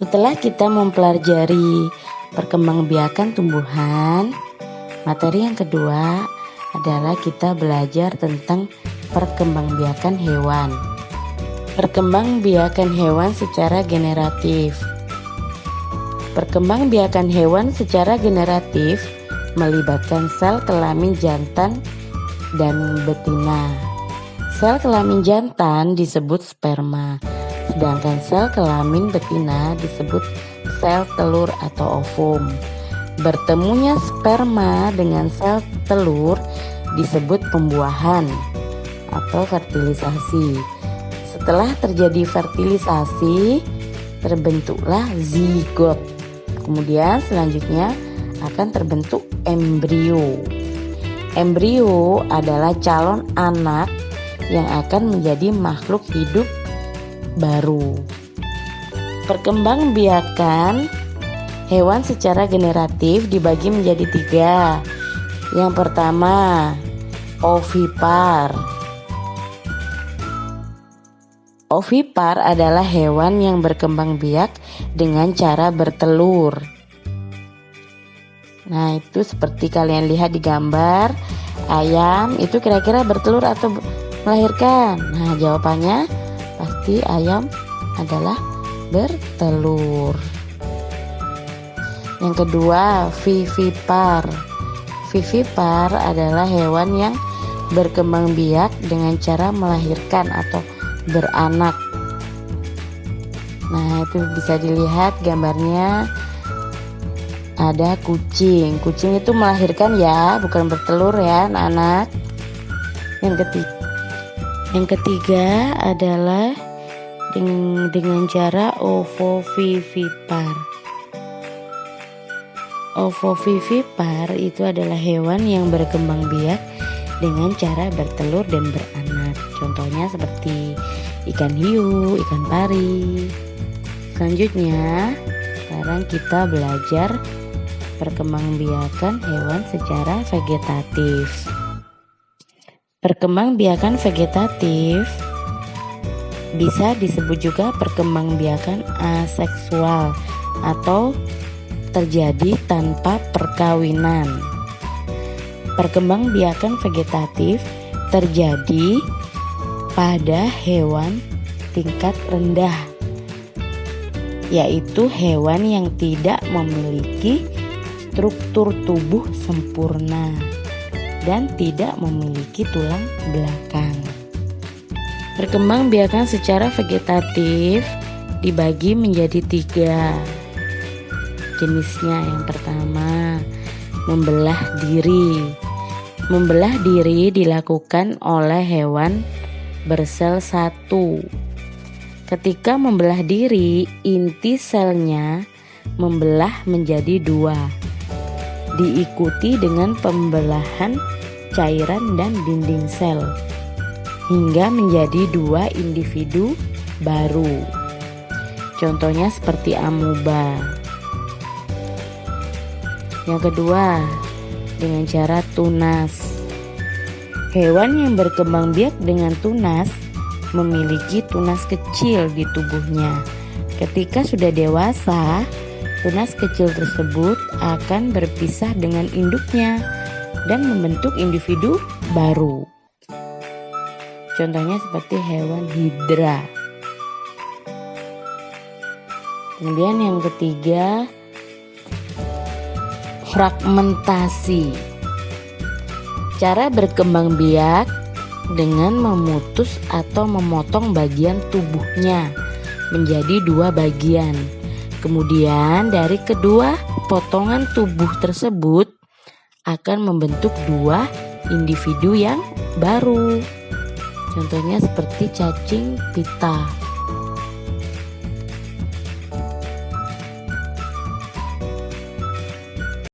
Setelah kita mempelajari perkembangbiakan tumbuhan, materi yang kedua adalah kita belajar tentang perkembangbiakan hewan. Perkembangbiakan hewan secara generatif. Perkembangbiakan hewan secara generatif melibatkan sel kelamin jantan dan betina. Sel kelamin jantan disebut sperma, sedangkan sel kelamin betina disebut sel telur atau ovum. Bertemunya sperma dengan sel telur disebut pembuahan atau fertilisasi. Setelah terjadi fertilisasi, terbentuklah zigot. Kemudian selanjutnya akan terbentuk embrio. Embrio adalah calon anak yang akan menjadi makhluk hidup baru. Perkembangbiakan hewan secara generatif dibagi menjadi 3. Yang pertama, ovipar. Ovipar adalah hewan yang berkembang biak dengan cara bertelur. Nah, itu seperti kalian lihat di gambar. Ayam itu kira-kira bertelur atau melahirkan? Nah, jawabannya pasti ayam adalah bertelur. Yang kedua, vivipar. Vivipar adalah hewan yang berkembang biak dengan cara melahirkan atau beranak. Nah, itu bisa dilihat gambarnya. Ada kucing. Kucing itu melahirkan ya, bukan bertelur ya, anak-anak. Yang ketiga adalah dengan cara ovovivipar. Ovovivipar itu adalah hewan yang berkembang biak dengan cara bertelur dan beranak. Contohnya seperti ikan hiu, ikan pari. Selanjutnya, sekarang kita belajar perkembangbiakan hewan secara vegetatif. Perkembangbiakan vegetatif bisa disebut juga perkembangbiakan aseksual atau terjadi tanpa perkawinan. Perkembangbiakan vegetatif terjadi pada hewan tingkat rendah, yaitu hewan yang tidak memiliki struktur tubuh sempurna dan tidak memiliki tulang belakang. Perkembangbiakan secara vegetatif dibagi menjadi 3 jenisnya. Yang pertama, membelah diri. Membelah diri dilakukan oleh hewan bersel satu. Ketika membelah diri, inti selnya membelah menjadi 2, diikuti dengan pembelahan cairan dan dinding sel, hingga menjadi 2 individu baru. Contohnya seperti amoeba. Yang kedua, dengan cara tunas. Hewan yang berkembang biak dengan tunas memiliki tunas kecil di tubuhnya. Ketika sudah dewasa, tunas kecil tersebut akan berpisah dengan induknya dan membentuk individu baru. Contohnya seperti hewan hidra. Kemudian yang ketiga, fragmentasi. Cara berkembang biak dengan memutus atau memotong bagian tubuhnya menjadi 2 bagian. Kemudian dari kedua potongan tubuh tersebut akan membentuk 2 individu yang baru. Contohnya seperti cacing pita.